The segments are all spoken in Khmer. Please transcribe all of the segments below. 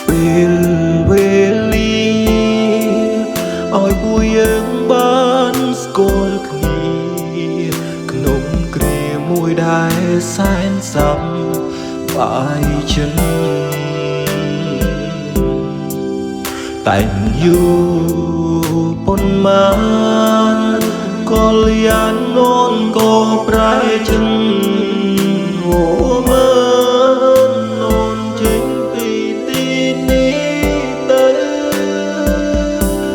ពេលវេលាឲ្យពួកយើងបានស្គាល់គ្នាក្នុងគ្រាមួយដែលសែនសំបាយចិនតែយូរប៉ុន្មានក៏លៀនអូនក៏ប្រែចិនអូមើលអូនចេញពីទីនេះទៅ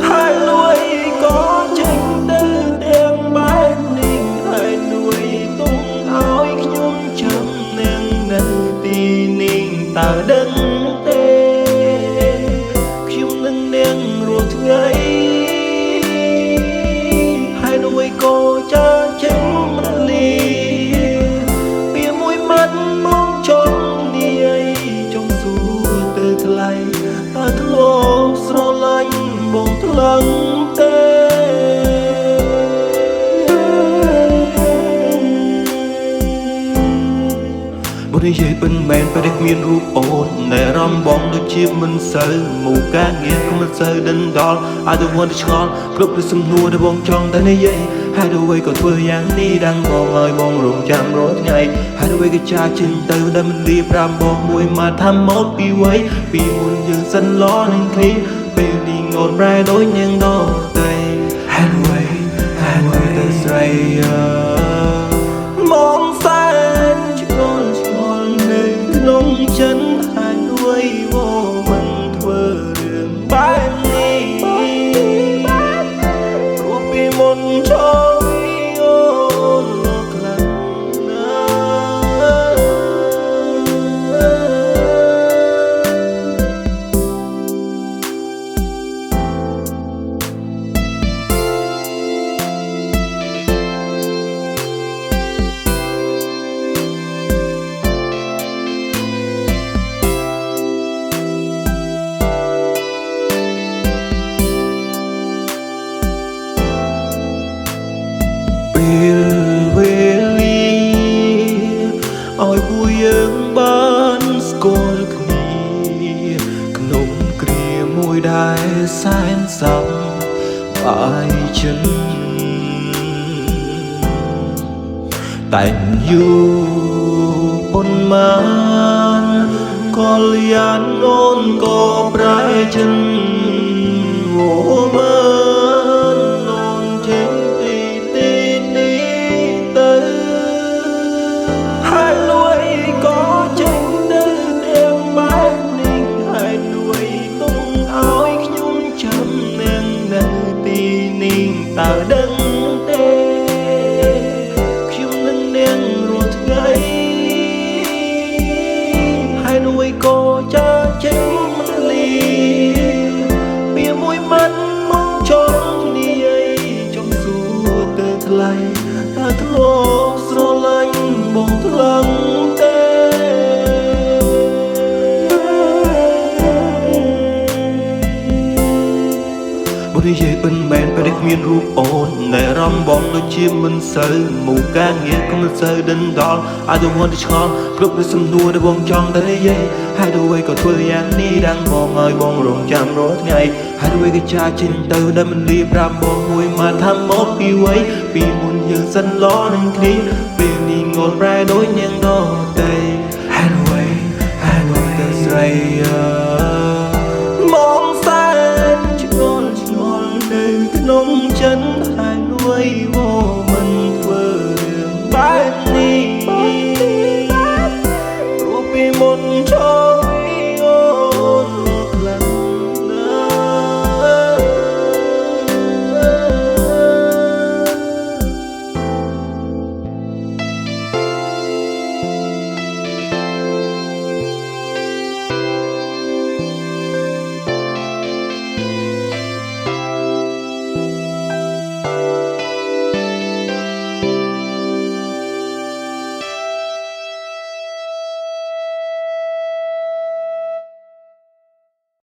ហើយលួយក៏ចេញទៅទាំងបែបនេះហើយលួយទុំឲ្យខ្ញុំចាំនាងនៅទីនេះតើដឹងទេខ្ញុំនឹងនាងរាល់ថ្ងៃហើយលួយក៏ចាចេញរលាពីមួយម៉ាត់មកចង់នាយចង់សួរទៅថ្លៃតើធ្លាប់ស្រឡាញ់បងថ្លឹងទេបុរីយាយមិនមែនពេលគ្មានរូបអូនតែរំបងដូចជាមិនសូវមកការងារក៏មិនសូវដិនដល់I don't want to ឆ្ងល់គ្រប់ពីសំណួរដែលបងចង់តែនិយាយហើយអ្វីក៏ធ្វើយ៉ាងនេះដឹងបងឲ្យបងរងចាំរាល់ថ្ងៃហើយអ្វីក៏ចាចេញទៅដែលមិនលីប្រាំបងមួយមកថាមកពីវ័យពីមុនយើងសិនឡនឹងគ្នាពេលនេះងត់ប្រែដូចនាងដតែហើយអ្វីទៅស្រីមកសែនឆ្ងល់នៅក្នុងចិត្តហើយអ្វីមិនធ្វើរឿងបែបនេះព្រោះពីមុនចូលអូនមកខ្លាំងណាពេលវេលាឲ្យពួកយើងបានស្គាល់គ្នាក្នុងគ្រាមួយដែលសែនសំបាយចិនតែយូរប៉ុន្មានក៏លៀនអូនក៏ប្រែចិនអូមើលអូនចេញពីទីនេះទៅហើយលួយក៏ចេញទៅទាំងបែបនេះហើយលួយទុំឲ្យខ្ញុំចាំនាងនៅទីនេះតើដឹងទេខ្ញុំនឹងនាងរាល់ថ្ងៃហើយលួយក៏ចាចេញរលាពីមួយម៉ាត់មកចង់នាយចង់សួរទៅថ្លៃតើធ្លាប់ស្រឡាញ់បងថ្លឹងទេបុរីយាយមិនមែនពេលគ្មានរូបអូនតែរំបងដូចជាមិនសូវមកការងារក៏មិនសូវដិនដល់I don't want to ឆ្ងល់គ្រប់ពីសំណួរដែលបងចង់តែនិយាយហើយអ្វីក៏ធ្វើយ៉ាងនេះដឹងបងឲ្យបងរងចាំរាល់ថ្ងៃហើយអ្វីក៏ចាចេញទៅដែលមិនលីប្រាំបងមួយមកថាមកពីវ័យពីមុនយើងសិនឡនឹងគ្នាពេលនេះងត់ប្រែដូចនាងដតែហើយអ្វីទៅស្រីមកសែនឆ្ងល់នៅក្នុងចិត្តហើយលួយមិនធ្វើរឿងបែបនេះព្រោះពីមុនចូល